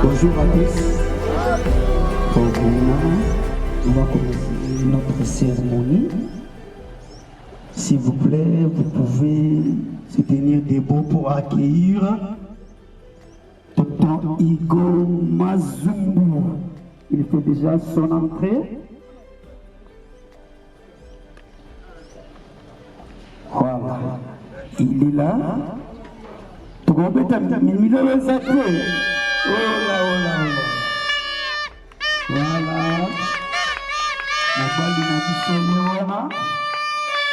Bonjour à tous. On va commencer notre cérémonie. S'il vous plaît, vous pouvez se tenir debout pour accueillir Tonton Igo Mazumbu. Il fait déjà son entrée. Voilà. Il est là. Oh là, voilà.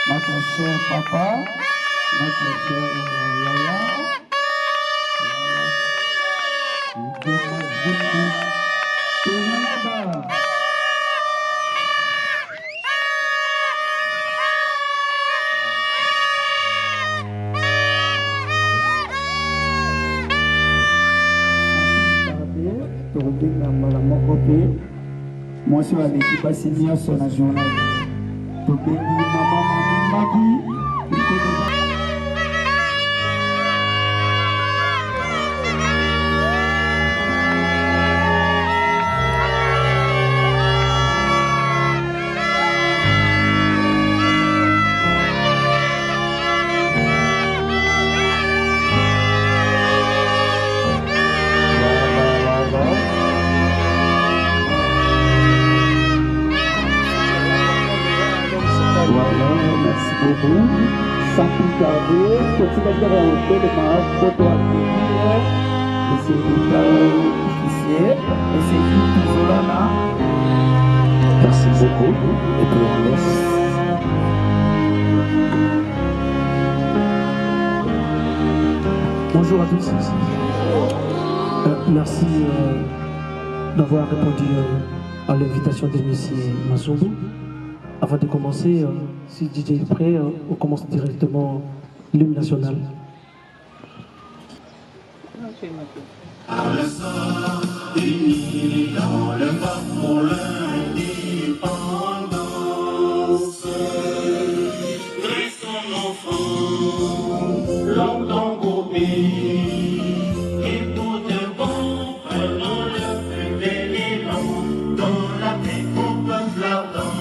Notre cher papa, notre cher Yaya. Moi, je suis allé qui passe bien sur la journée. Donc, maman, Maggie. Sans plus tarder, petit bagage à hauteur de mariage pour toi accueillir le secrétaire officier et c'est qui toujours là. Merci beaucoup et puis on laisse. Bonjour à tous. Merci d'avoir répondu à l'invitation de M. Mazumbu. Avant de commencer, si DJ est prêt, on commence directement l'hymne national. À le sort unis dans le bas pour l'indépendance. Et son enfant, longtemps gourmet, et pour de bon, prenons le plus bel élan, dans la paix au peuple ardent.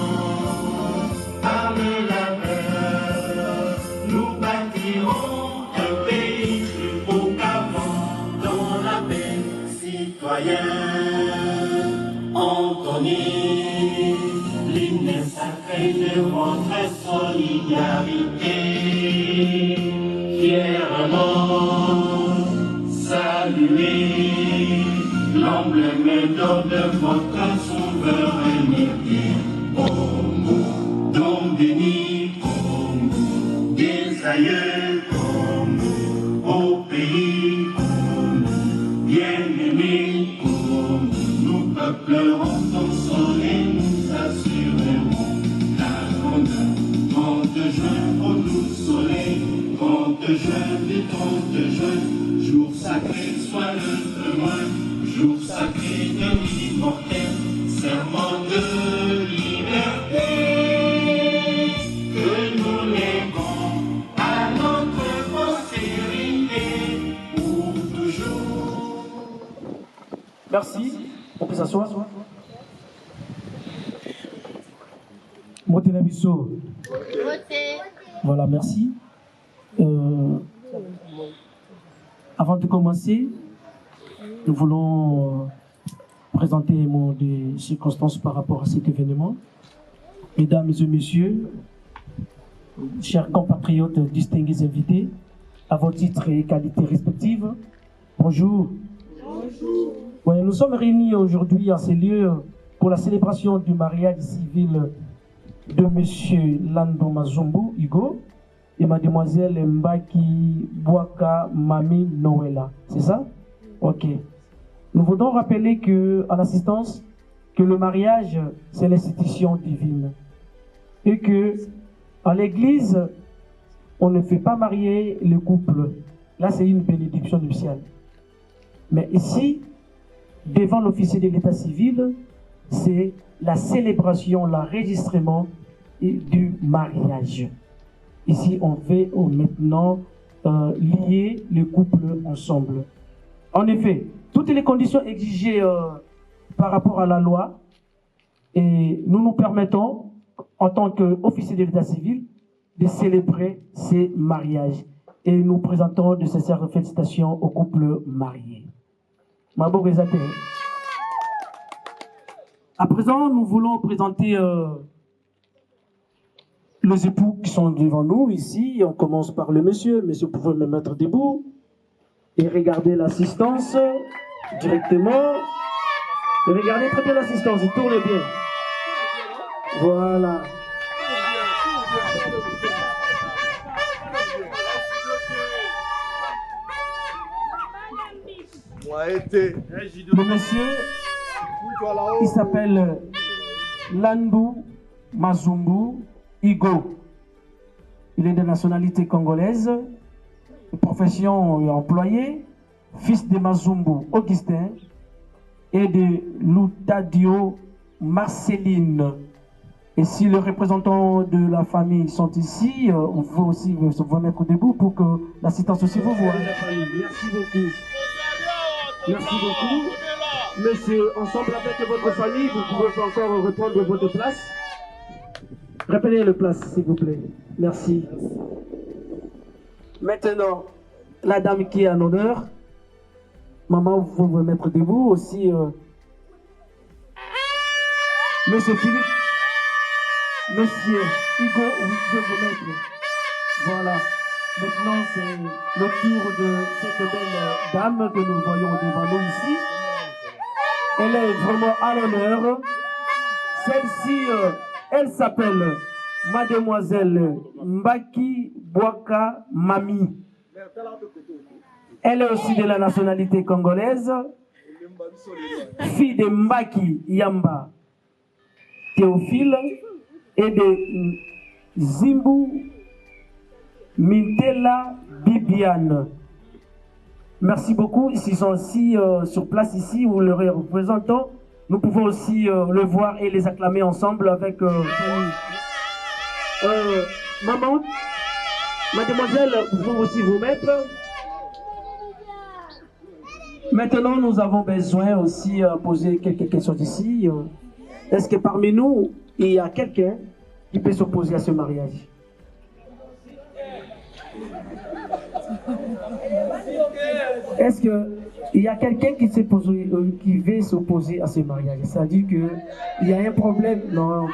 Par la mer, nous bâtirons un pays plus beau qu'avant, dans la paix citoyenne. Entonnez l'hymne sacré de votre solidarité, fièrement saluez l'emblème d'or de votre souveraineté. Congo, don béni, Congo, des aïeux, Congo, au pays, Congo, bien-aimé, Congo, nous peuplerons ton sol et nous assurerons la grandeur. 30 juin, au nous soleil, 30 juin, du 30 juin, jour sacré soit le témoin, jour sacré de l'immortel, serment de liberté, que nous léguons à notre postérité pour toujours. Merci. On peut s'asseoir. Motenabiso. Voilà, merci. Avant de commencer, nous voulons présenter un mot de circonstances par rapport à cet événement. Mesdames et messieurs, chers compatriotes distingués invités, à vos titres et qualités respectives, bonjour. Bonjour. Ouais, nous sommes réunis aujourd'hui en ces lieux pour la célébration du mariage civil de M. Lando Mazumbu Igo et mademoiselle Mbaki Bwaka Mami Noëlla. C'est ça? Ok. Nous voulons rappeler que, en assistance, que le mariage, c'est l'institution divine. Et que, à l'église, on ne fait pas marier le couple. Là, c'est une bénédiction nuptiale. Mais ici, devant l'officier de l'état civil, c'est la célébration, l'enregistrement du mariage. Ici, on veut maintenant lier les couples ensemble. En effet, toutes les conditions exigées par rapport à la loi, et nous nous permettons, en tant qu'officier de l'état civil, de célébrer ces mariages. Et nous présentons de sincères félicitations aux couples mariés. À présent, nous voulons présenter les époux qui sont devant nous ici. On commence par le monsieur. Monsieur, vous pouvez me mettre debout et regarder l'assistance directement. Et regardez très bien l'assistance, il tourne bien. Voilà. Le monsieur, il s'appelle Lando Mazumbu Igo. Il est de nationalité congolaise, profession employé, fils de Mazumbu Augustin et de Lutadio Marceline. Et si les représentants de la famille sont ici, on veut aussi vous mettre debout pour que l'assistance aussi vous voit. Merci beaucoup. Merci beaucoup. Monsieur, ensemble avec votre famille, vous pouvez encore reprendre votre place. Répétez le place, s'il vous plaît. Merci. Maintenant, la dame qui est en honneur. Maman, vous vous mettre debout aussi. Monsieur Philippe. Monsieur Hugo, vous pouvez vous mettre. Voilà. Maintenant, c'est le tour de cette belle dame que nous voyons devant nous ici. Elle est vraiment à l'honneur. Celle-ci, elle s'appelle Mademoiselle Mbaki Bwaka Mami. Elle est aussi de la nationalité congolaise. Fille de Mbaki Yamba Théophile et de Zimbu Mintela Bibiane. Merci beaucoup. Ils sont aussi sur place ici, où les représentants. Nous pouvons aussi le voir et les acclamer ensemble avec maman, mademoiselle, pouvons aussi vous mettre. Maintenant, nous avons besoin aussi de poser quelques questions ici. Est-ce que parmi nous, il y a quelqu'un qui peut s'opposer à ce mariage? Est-ce qu'il y a quelqu'un qui veut s'opposer à ce mariage? C'est-à-dire qu'il y a un problème. Non,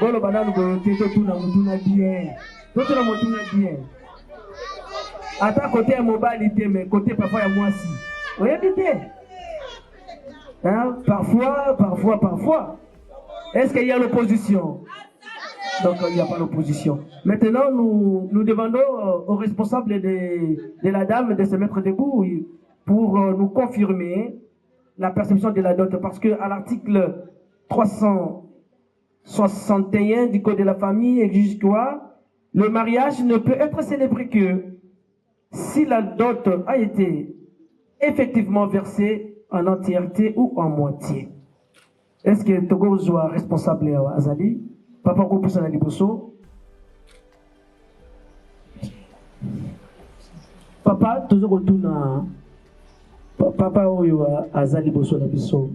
à ta côté, à mobilité, mais côté parfois, il y a moi aussi. Oui, hein? Parfois. Est-ce qu'il y a l'opposition? Donc, il n'y a pas l'opposition. Maintenant, nous demandons aux responsables de la dame de se mettre debout pour nous confirmer la perception de la dot. Parce qu'à l'article 361 du Code de la famille exige quoi? Le mariage ne peut être célébré que si la dot a été effectivement versée en entièreté ou en moitié. Est-ce que Togo soit responsable à Azali? Papa Koupoussa Liboso. Papa, toujours retourne Papa Oyo Azali Boso Nabiso.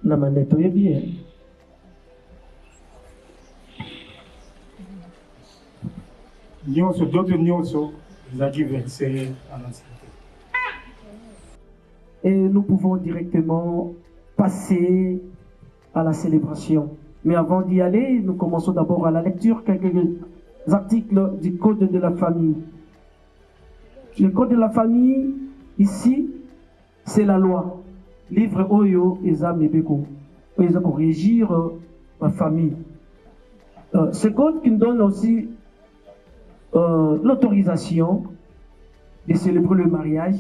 Namaneto est bien. Nyonso, d'autres nyonso, vous avez versé en entièreté. Et nous pouvons directement passer à la célébration. Mais avant d'y aller, nous commençons d'abord à la lecture quelques articles du Code de la famille. Le Code de la famille, ici, c'est la loi. Livre Oyo Eza Mebeko. Eza pour régir ma famille. Ce code qui nous donne aussi l'autorisation de célébrer le mariage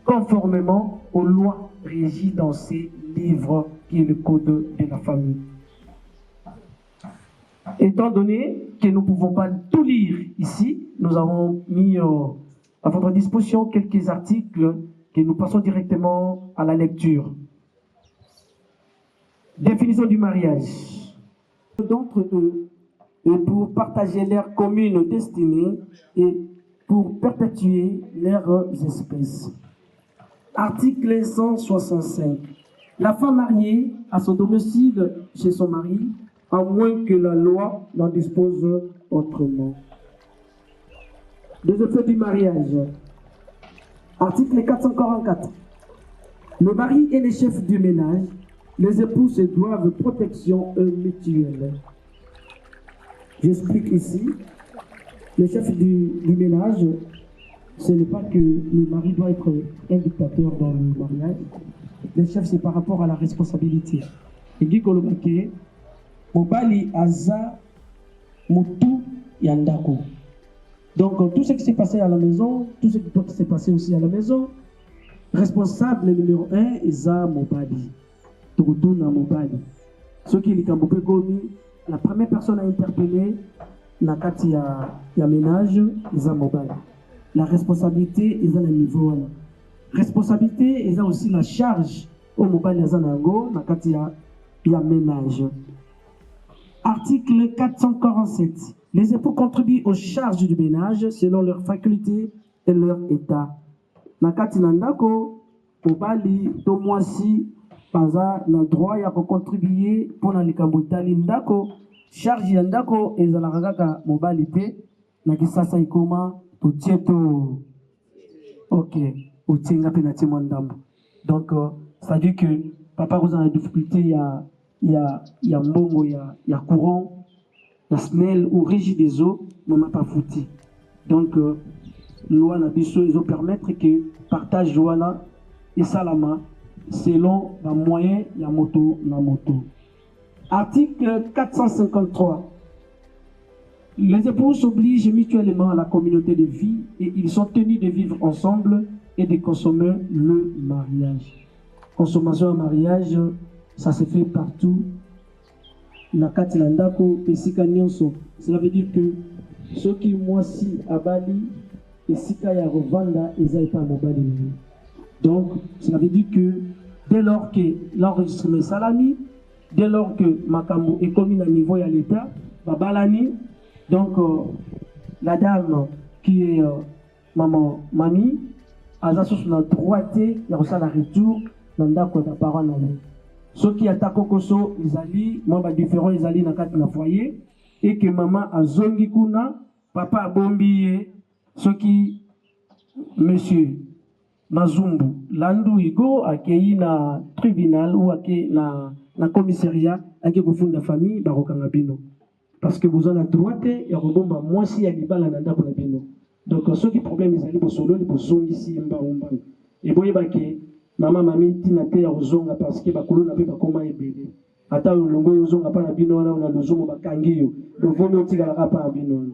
conformément aux lois régies dans ces livres qui est le Code de la famille. Étant donné que nous ne pouvons pas tout lire ici, nous avons mis à votre disposition quelques articles que nous passons directement à la lecture. Définition du mariage. D'entre eux, pour partager leur commune destinée et pour perpétuer leurs espèces. Article 165. La femme mariée a son domicile chez son mari, à moins que la loi n'en dispose autrement. Les effets du mariage. Article 444. Le mari est le chef du ménage. Les époux se doivent protection mutuelle. J'explique ici. Le chef du ménage, ce n'est pas que le mari doit être un dictateur dans le mariage. Le chef, c'est par rapport à la responsabilité. Et dit que le baquet, Mobali Aza Moutou Yandako. Donc, tout ce qui s'est passé à la maison, tout ce qui doit se passer aussi à la maison, responsable numéro 1, Eza Mobali. Toutouna Mobali. Ce qui est la première personne à interpeller, Nakati ya ménage, Eza Mobali. La responsabilité, Eza le niveau. Responsabilité, Eza aussi la charge au Mobali Eza Nango, Nakati ya ménage. Article 447. Les époux contribuent aux charges du ménage selon leurs facultés et leur état. Nakati nandako, mobali, to mwasi, paza na droit ya contribuer pour na likambo itali ndako, charge ya ndako ezalaka kaka mobali te, na kisasa ikoma to tieto. Ok, otienga pe na timo ndambo. Donc, ça dit que papa vous a des difficultés, il y a mbongo, il y a courant, la snelle ou régie des eaux, maman pas foutu. Donc, loi na biso ils ont permettre que partage loi et salama selon les moyens ya moto na moto. Article 453. Les époux s'obligent mutuellement à la communauté de vie et ils sont tenus de vivre ensemble et de consommer le mariage. Consommation en mariage, ça se fait partout. Nakati landako esika nyonso. Cela veut dire que ceux qui moisi à Bali esika ya revanda eza pas mobali. Donc cela veut dire que dès lors que l'enregistrement salami, dès lors que makambo est commis à niveau à l'état, babalani. Donc la dame qui est maman mamie a sur la droite ya ça la retour dans ndako ta parole na lui. Ceux qui attaquent koso ils allient moi ba différent ils allient na kati na foyer et que maman a zongi kuna papa a bombiye ceux qui monsieur Mazumbu landu igo akei na tribunal ou akei na commissariat akei kufunda famille barokanga bino parce que vous en avez droite et rebomba moi si ya libala na ndako na bino. Donc ceux qui problème ils allient pour solo pour zongi si mba et boye bake maman mami tina te ya ozonga parce que bakulu na pe bakoma ebele ata longo ozonga pa na bino na lozumo bakangi yo donc vomi otika la pa na bino.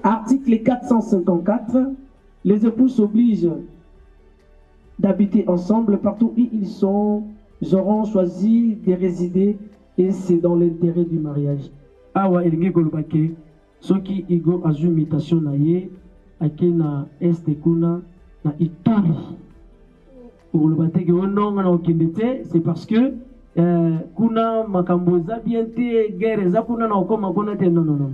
Article 454. Les époux s'obligent d'habiter ensemble partout où ils auront choisi de résider et c'est dans l'intérêt du mariage. Awa elingi kolobake soki igo azu mutation na ye akena este kuna na Itali. Pour le batege ononga na okindete, c'est parce que kuna makambo za biente guerre za kuna na okoma kuna te non.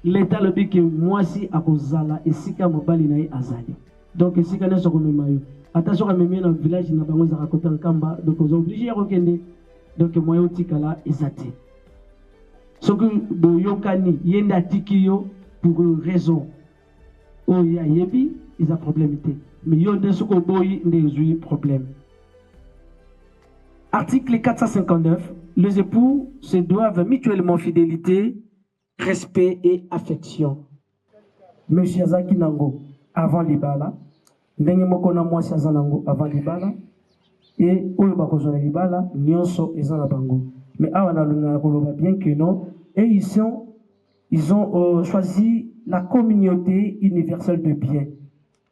L'état le dit que moi si akozala esika mobali na ye azali. Donc esika na soko memayo. Attention à memia na village na bango za rakota nkamba donc on est obligé à rekende. Donc moi otikala ezate. Soki boyokani yenda tikiyo pour une raison. Oh ya yebi ils ont problème. Mais il y a des problèmes. Article 459. Les époux se doivent mutuellement fidélité, respect et affection. Monsieur Zaki Nango, avant Libala, Ndenge Mokona Mwasi Azanango, avant Libala, et Oyobakozona Libala, Nyonso et Zanabango. Mais Awana Lunga bien que non, et ils ont choisi la communauté universelle de biens.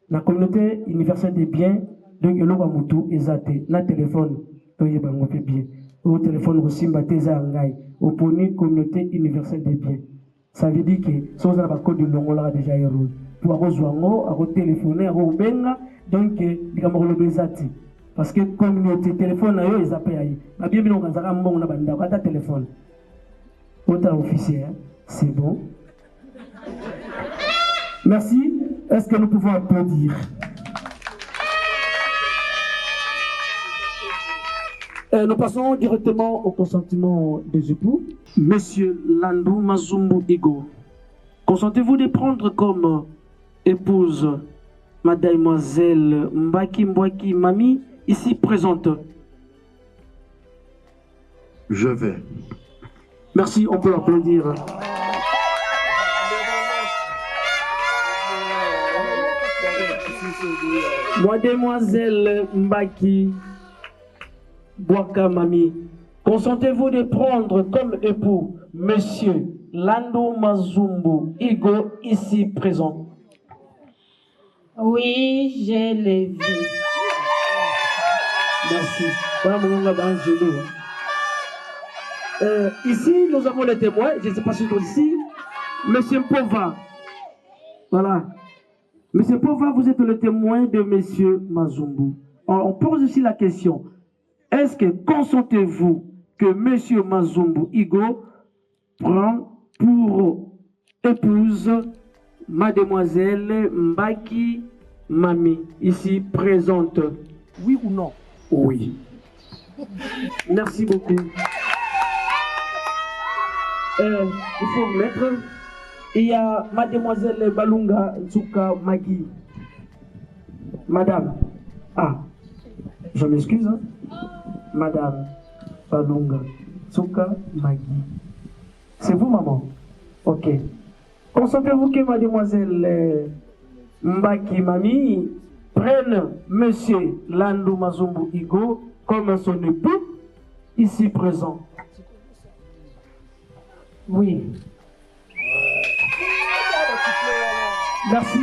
La communauté universelle des biens, donc il y a mutu ezate na téléphone to yebango pe bien. Au téléphone aussi mbateza ngai. Au poni communauté universelle des biens. Ça veut dire que si on a pas code de longola déjà héros. Pour rejoindre, à téléphoner, à benga, donc il y a le bezati. Parce que communauté téléphone na yo ils appellent. Ma bien bien on a mbongo na banda kata téléphone. Autant officier, c'est bon. Merci. Est-ce que nous pouvons applaudir? Nous passons directement au consentement des époux. Monsieur Landou Mazumbu Igo, consentez-vous de prendre comme épouse Mademoiselle Mbaki Mbwaki Mami, ici présente? Je vais. Merci, on peut applaudir. Mademoiselle Mbaki Bwaka Mami, consentez-vous de prendre comme époux Monsieur Landou Mazumbu Igo, ici présent? Oui, je l'ai vu. Merci. Ici, nous avons les témoins. Je ne sais pas si c'est ici. Monsieur Pova. Voilà. Monsieur Pova, vous êtes le témoin de Monsieur Mazumbu. On pose aussi la question. Est-ce que consentez-vous que M. Mazumbu Igo prend pour épouse Mademoiselle Mbaki Mami, ici présente. Oui ou non? Oui. Merci beaucoup. Il faut mettre. Il y a Mademoiselle Balunga Nsuka Magui. Madame. Ah, je m'excuse. Hein? Madame Balunga Nsuka Magui. C'est vous, maman? Ok. Consentez-vous que Mademoiselle Mbaki Mami prenne Monsieur Landou Mazumbu Igo comme son époux, ici présent? Oui. Merci.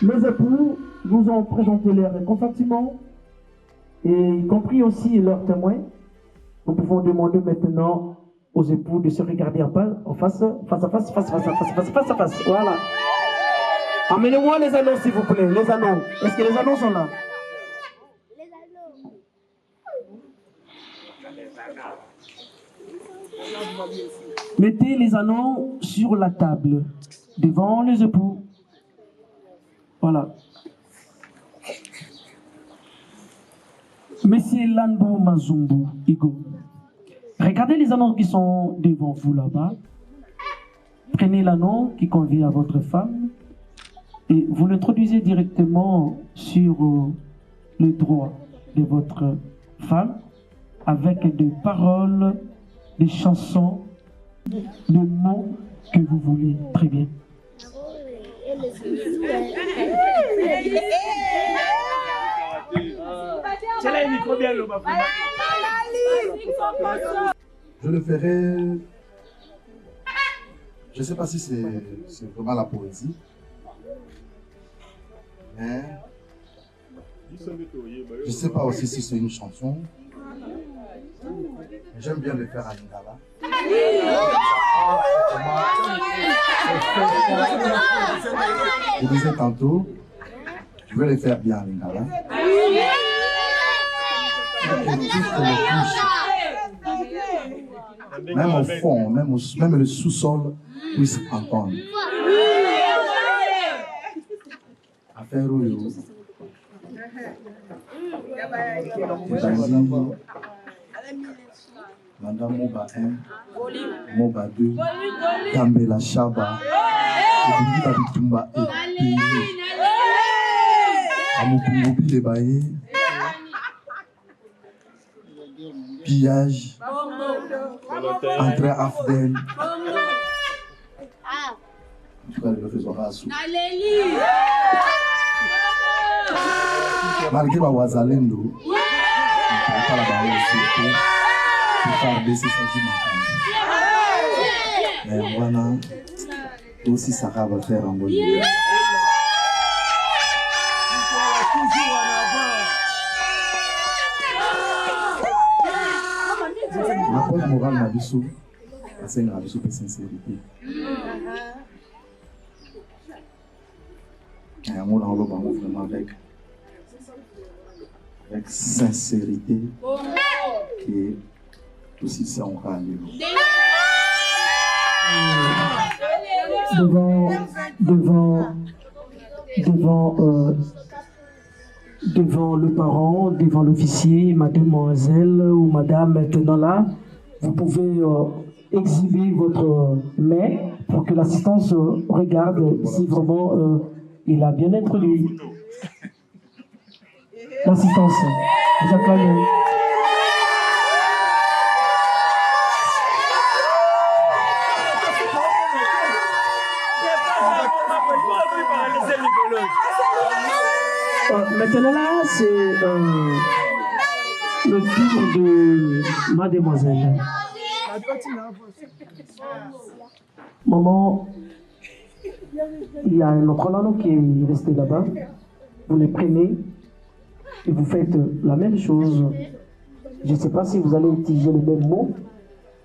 Les époux nous ont présenté leur consentement et y compris aussi leurs témoins. Nous pouvons demander maintenant aux époux de se regarder en face à face. Voilà. Amenez-moi les anneaux, s'il vous plaît. Les anneaux. Est-ce que les anneaux sont là? Mettez les anneaux sur la table, devant les époux. Voilà. Monsieur Landou Mazumbu Igo, regardez les anneaux qui sont devant vous là-bas. Prenez l'anneau qui convient à votre femme et vous l'introduisez directement sur le droit de votre femme avec des paroles, des chansons, des mots que vous voulez. Très bien. Je le ferai. Je ne sais pas si c'est vraiment la poésie. Mais je ne sais pas aussi si c'est une chanson. J'aime bien le faire à Lingala. Je disais tantôt, je vais le faire bien à Lingala. Même au fond, même le sous-sol puisse entendre. Affaire où Madame Moba 1, Moba 2, Gambela Shaba, Ebunga Bitumba et Pays, Amukungubi les Baye, pillage, entrée Afden. En tout cas, le faisons pas sous. Malgré ma Wazalendo, on ne pas la barre aussi. Pour faire baisser sa vie. Mais voilà, aussi Sarah va faire un bon lieu. L'apport moral n'a bissou, c'est une bissou de sincérité. Et un mot dans le banc vraiment avec sincérité qui est aussi ça on va aller. Devant le parent, devant l'officier, mademoiselle ou madame maintenant là, vous pouvez exhiber votre main pour que l'assistance regarde si vraiment il a bien introduit. L'assistance, vous acclamez. Maintenant là, c'est le tour de mademoiselle. Maman, il y a un autre anneau qui est resté là-bas. Vous les prenez et vous faites la même chose. Je ne sais pas si vous allez utiliser les mêmes mots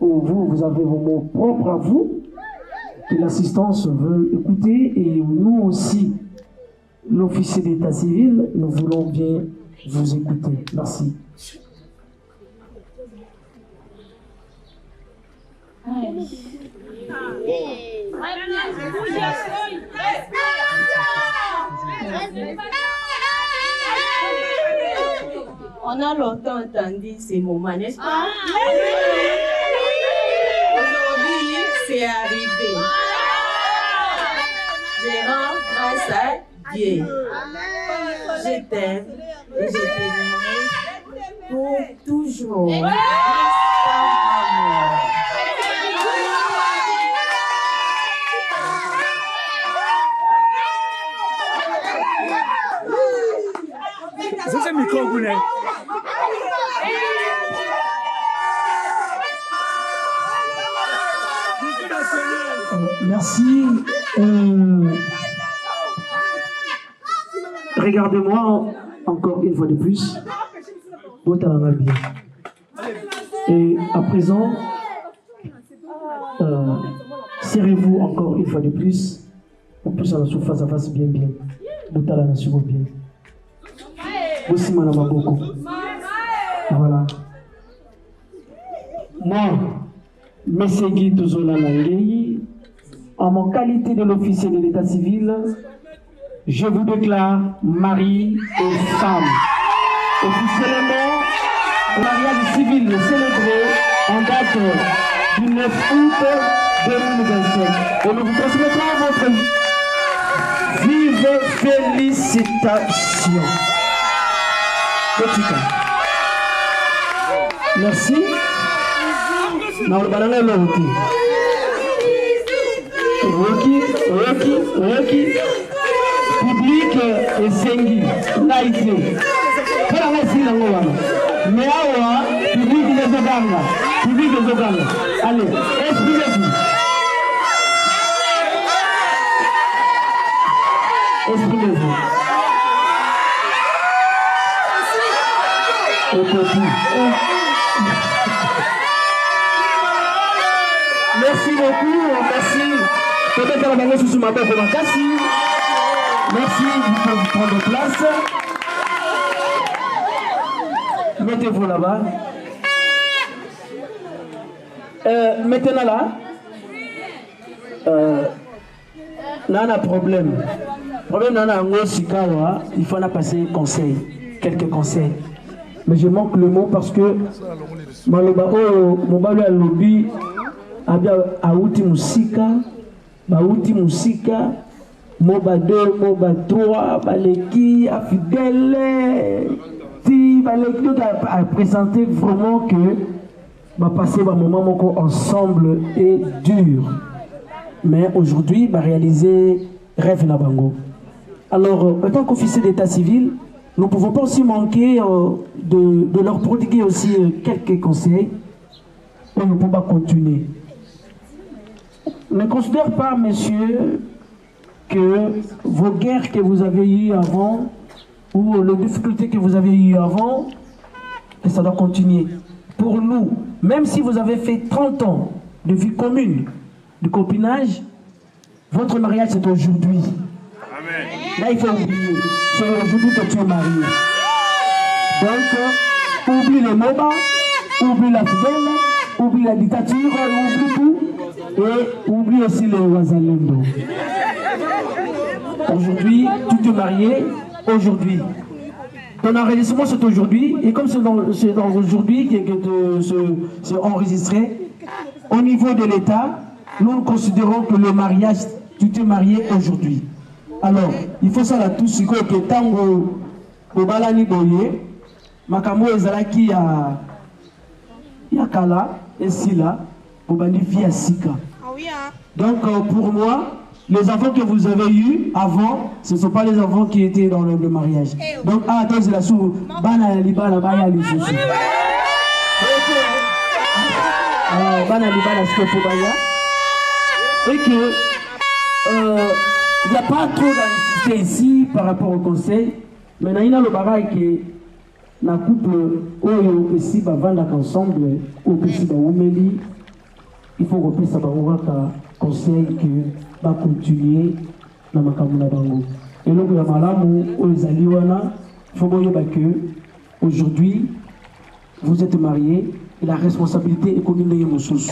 ou vous avez vos mots propres à vous que l'assistance veut écouter et nous aussi. L'officier d'état civil, nous voulons bien vous écouter. Merci. On a longtemps entendu ces moments, n'est-ce pas? Aujourd'hui, c'est arrivé. Je rends grâce à Dieu. Je t'aime et je t'aimerai pour toujours. C'est le micro, vous l'avez. Merci. Regardez-moi encore une fois de plus. Bien. Et à présent, serrez-vous encore une fois de plus. En plus, à la surface à face bien. Botala na sugo bien. Aussi manama beaucoup. Voilà. Moi, Monsieur Guy Touzola Nangei, en mon qualité de l'officier de l'état civil, je vous déclare mari et femme. Officiellement, le mariage civil célébré en date du 9 août 2027. Et nous vous transmettrons votre vive félicitations. Petit cas. Merci. Rocky. Public et Sengi. Laïté. Mais awa, public des Oganga. Allez, exprimez-vous. Merci beaucoup, merci. Peut-être que la bague sous ma tête pour ma casse. Merci, vous pouvez prendre place. Mettez-vous là-bas. Maintenant là, nana problème. Nana Sikawa, il faut en passer conseil, quelques conseils. Mais je manque le mot parce que Maloba Mobalo a lobby Aouti Musika, Moba 2, Moba 3, Baleki, Afidèle, Baleki a présenté vraiment que va passer un moment ensemble et dur. Mais aujourd'hui, va réaliser rêve Nabango. Alors, en tant qu'officier d'état civil, nous ne pouvons pas aussi manquer de leur prodiguer aussi quelques conseils pour ne pas continuer. Ne considère pas, messieurs, que vos guerres que vous avez eues avant ou les difficultés que vous avez eues avant, et ça doit continuer. Pour nous, même si vous avez fait 30 ans de vie commune, de copinage, votre mariage c'est aujourd'hui. Amen. Là, il faut oublier. C'est aujourd'hui que tu es marié. Donc, oublie le MOBA, oublie la fidèle, oublie la dictature, oublie tout. Et oublie aussi le Wazalendo. Aujourd'hui, tu t'es marié, aujourd'hui. Ton enregistrement c'est aujourd'hui, et comme c'est aujourd'hui que c'est enregistré, au niveau de l'État, nous considérons que le mariage, tu t'es marié aujourd'hui. Alors, il faut ça là tout ce que tango Bobalani Boye, Makamo Ezalaki Yakala, et Sila, Bobani via Sika. Donc, pour moi, les enfants que vous avez eus avant, ce ne sont pas les enfants qui étaient dans le mariage. Donc, attends, c'est la sous. Bana Libana Baya Lissu. Bana Libana Skopobaya. Et que il n'y a pas trop d'insister ici par rapport au conseil. Mais il y a le bagaille qui na couple Oyo ici va vendre ensemble au ici va Oumeli. Il faut repérer ça par conseil que va continuer dans ma camoufle bango. Et donc il y a malamu aux aliwana. Il faut voir que aujourd'hui vous êtes mariés et la responsabilité est commune de Moussous.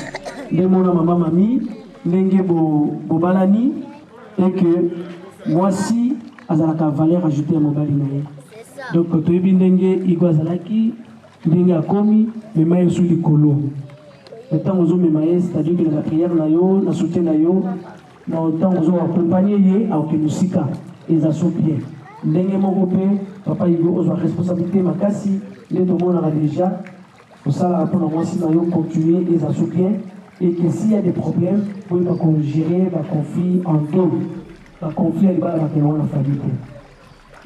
les mon maman mamie, n'enge bobalani, et que moi si, azalaka valeur ajoutée à mon bali nae. Donc quand tu es bien n'enge igwazalaki, n'enge akomi, mais maïe sous les colos. Le temps où je me c'est-à-dire que la prière nayo, la soutien nayo, dans le temps où je accompagné yé, à Okemusika, ils assoupiens. N'enge mon copé, papa Igo, aux responsabilités, ma cassi, les deux mots déjà. Pour ça, pour moi, si nous continuer les assoupiens et que s'il y a des problèmes, vous pouvez gérer la conflit en deux. La conflit est pas la famille.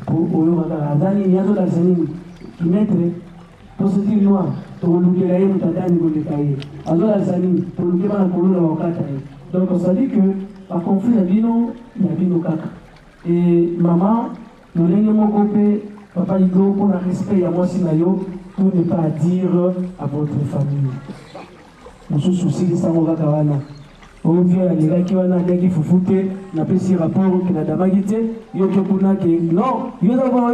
Pour les années, il y a des années qui mettent pour se dire noir, pour nous dire que nous avons des cahiers. Alors, les années, pour nous dire que nous avons des cahiers. Donc, ça dit que la conflit est bien, il y a bien nos caca. Et maman, nous l'avons coupé, papa Igo, pour le respect à moi, si nous tout n'est pas à dire à votre famille. Nous sommes soucis de ça, on va kawana. On vient les gars qui vont aller qui foufoute, n'a pas si rapport que la dame qui était, yo qui kuna que non, yo d'abord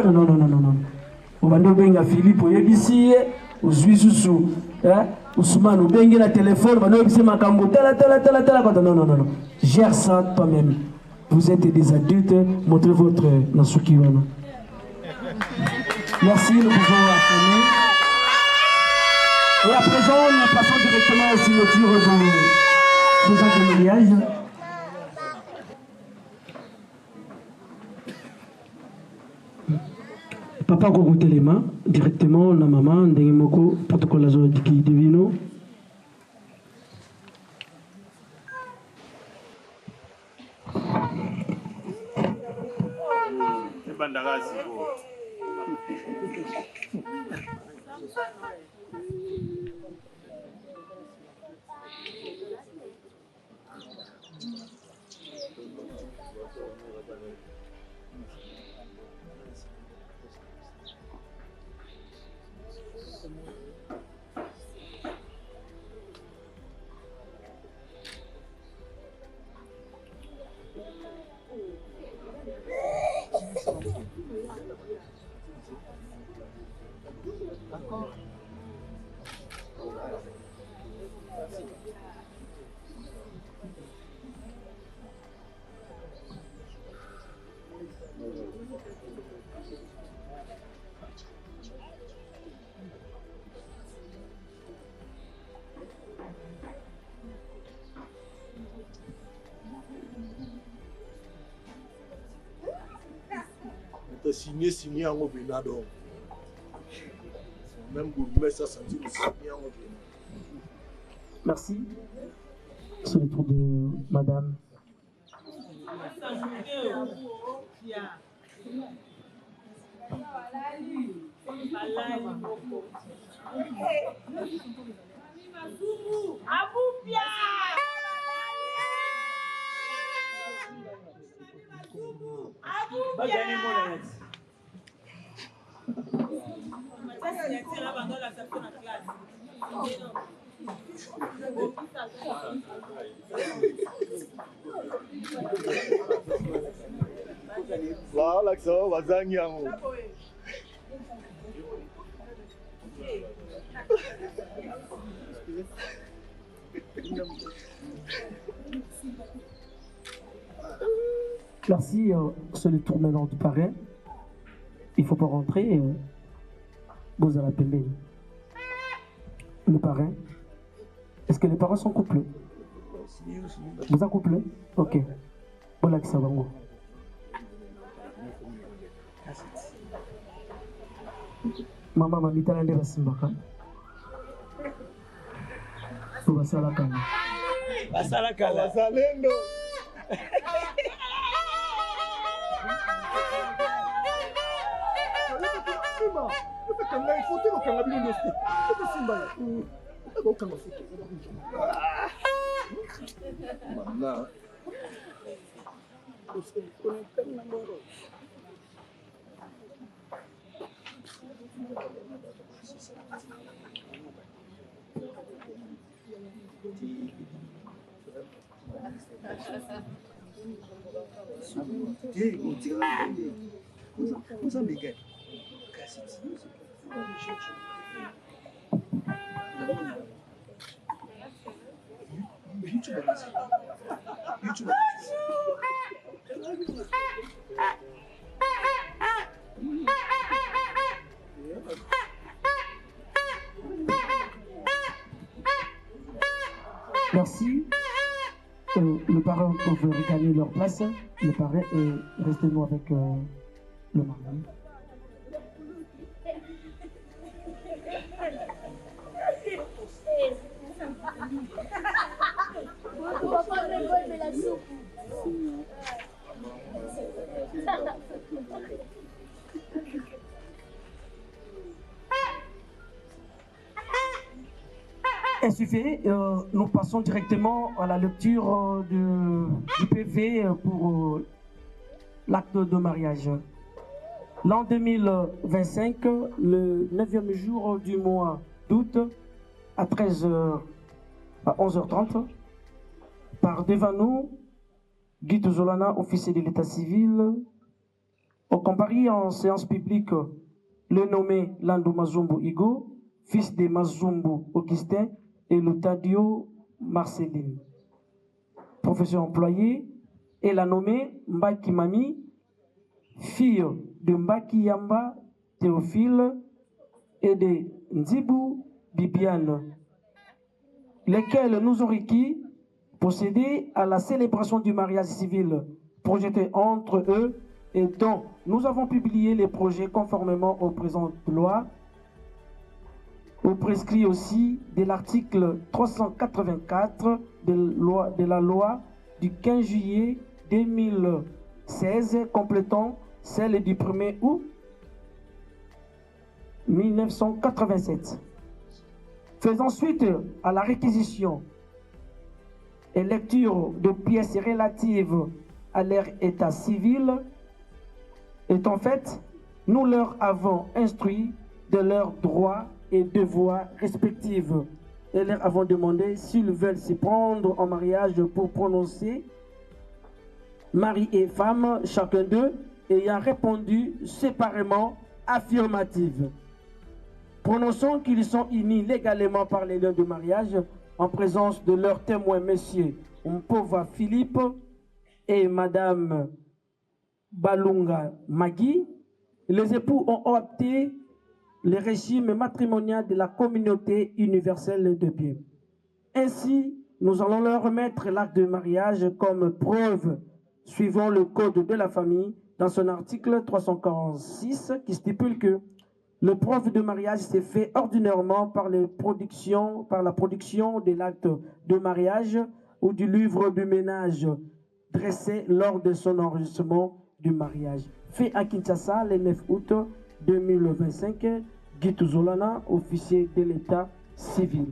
non non non non non. On va nous benga Philippe au ici, au Suisse hein, Ousmane, au benga la téléphone, on va nous dire makambo tala non non non non. Gère ça toi-même. Vous êtes des adultes, montrez votre nasukiwana. Merci, nous pouvons affirmer. Et à présent, nous passons directement aux signatures de vos actes de mariage. Papa Gogote les mains, directement, la maman, Ndengemoko, protocole à Zoadiki Divino. signé en Obinado. Même Gourmet, ça sentit le signé en Obinado. Merci. C'est le tour de madame. Voilà que ça va zangir. Merci, c'est le tour maintenant du parrain. Il ne faut pas rentrer. Vous allez appeler le parrain. Est-ce que les parents sont couplés? Vous êtes couplés? Ok. Voilà que ça va. Maman m'a mis à l'endroit de Simbaka. Vous va à la canne. Merci. Les parents peuvent regagner leur place. Les parents et restez nous avec le mari. Ainsi fait, nous passons directement à la lecture du PV pour l'acte de mariage. L'an 2025, le 9e jour du mois d'août, à 13h, à 11h30, par devant nous, Guy Tozolana, officier de l'état civil, au compari en séance publique, le nommé Landou Mazumbu Igo, fils de Mazumbu Augustin, et Lutadio Marceline. Professeur employé, et la nommée Mbaki Mami, fille de Mbaki Yamba Théophile et de Nzibou Bibiane, lesquels nous ont requis procéder à la célébration du mariage civil projeté entre eux et dont nous avons publié les projets conformément aux présentes lois, au prescrit aussi de l'article 384 de la loi du 15 juillet 2016 complétant celle du 1er août 1987. Faisant suite à la réquisition et lecture de pièces relatives à leur état civil, étant fait, nous leur avons instruit de leurs droits et devoirs respectifs et leur avons demandé s'ils veulent se prendre en mariage pour prononcer mari et femme, chacun d'eux ayant répondu séparément affirmative. Prononçons qu'ils sont unis légalement par les liens de mariage en présence de leurs témoins, messieurs Mpova Philippe et madame Balunga Magui. Les époux ont opté le régime matrimonial de la communauté universelle de Dieu. Ainsi, nous allons leur remettre l'acte de mariage comme preuve, suivant le code de la famille, dans son article 346, qui stipule que le preuve de mariage s'est fait ordinairement par la production de l'acte de mariage ou du livre du ménage dressé lors de son enregistrement du mariage. Fait à Kinshasa le 9 août 2025, Guy Tozolana, officier de l'état civil.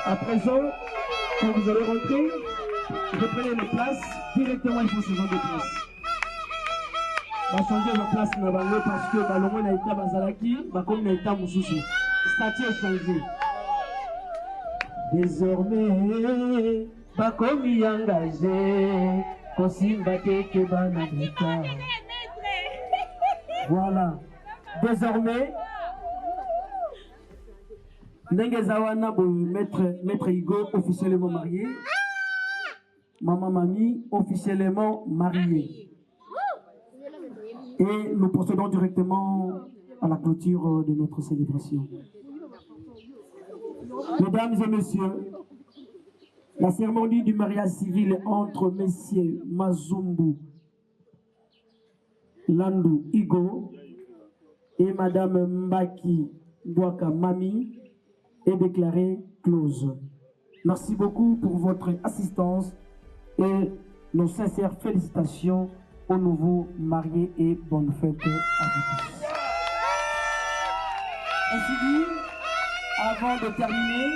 À présent, quand vous allez rentrer, reprenez les places, directement il faut se rendre de place. Va changer ma place na bango parce que balongo na état bazalaki, bakomi na état mususu. Statut est changé. Désormais, bakomi engagé, kosimba teke banamika. Voilà. Désormais, Ndenge Zawana, maître Igo, officiellement marié. Maman Mami, officiellement mariée. Et nous procédons directement à la clôture de notre célébration. Mesdames et messieurs, la cérémonie du mariage civil entre messieurs Mazumbu Landou Igo et madame Mbaki Bwaka Mami est déclarée close. Merci beaucoup pour votre assistance et nos sincères félicitations aux nouveaux mariés et bonne fête à vous tous. Ainsi dit, avant de terminer,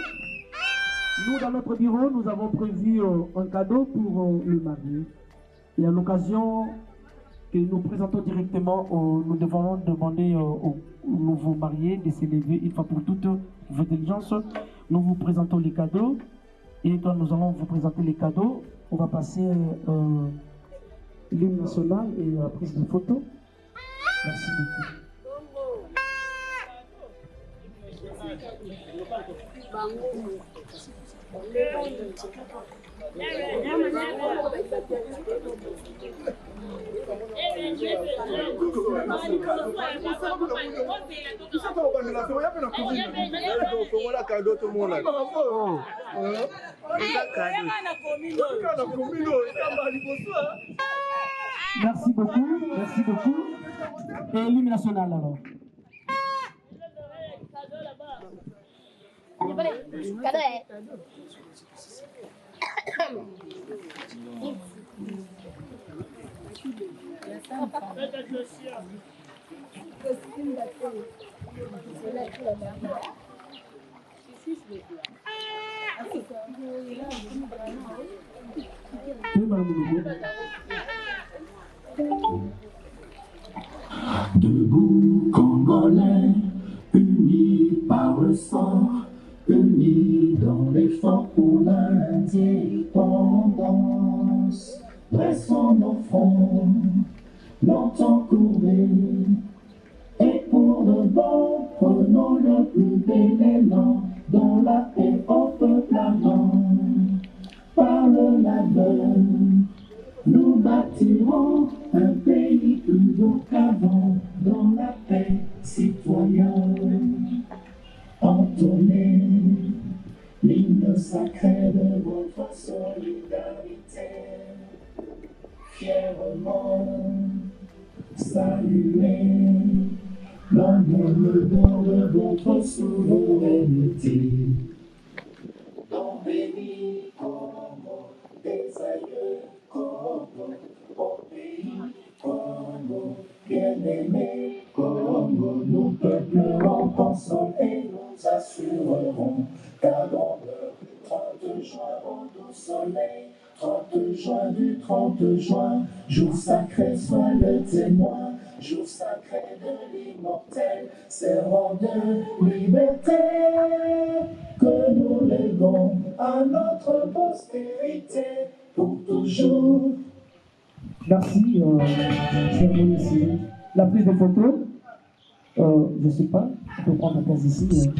nous dans notre bureau, nous avons prévu un cadeau pour le marié. Et à l'occasion que nous présentons directement, nous devons demander aux nouveaux mariés de s'élever une fois pour toutes vos diligences. Nous vous présentons les cadeaux et quand nous allons vous présenter les cadeaux, on va passer l'hymne national et la prise de photos. Merci beaucoup. Merci beaucoup, merci beaucoup. Et l'hymne national alors. Debout, Congolais, unis par le sang, unis dans l'effort pour l'indépendance. Dressons nos fronts, longtemps courbés, et pour le bon, prenons le plus bel élan, dans la paix au peuple ardent. Par le labeur, nous bâtirons un pays plus beau qu'avant, dans la paix citoyenne. Entonnez l'hymne sacré de votre solidarité. Fièrement saluez l'homme don de votre souveraineté. Don béni Congo, des aïeux Congo, au pays Congo, bien-aimé Congo, nous peuplerons ton sol et nous assurerons qu'à l'honneur du 30 juin au doux soleil, 30 juin du 30 juin, jour sacré soit le témoin, jour sacré de l'immortel, serment de liberté, que nous léguons à notre postérité pour toujours. Merci, cher Moïse. La prise de photo, je ne sais pas, on peut prendre la place ici.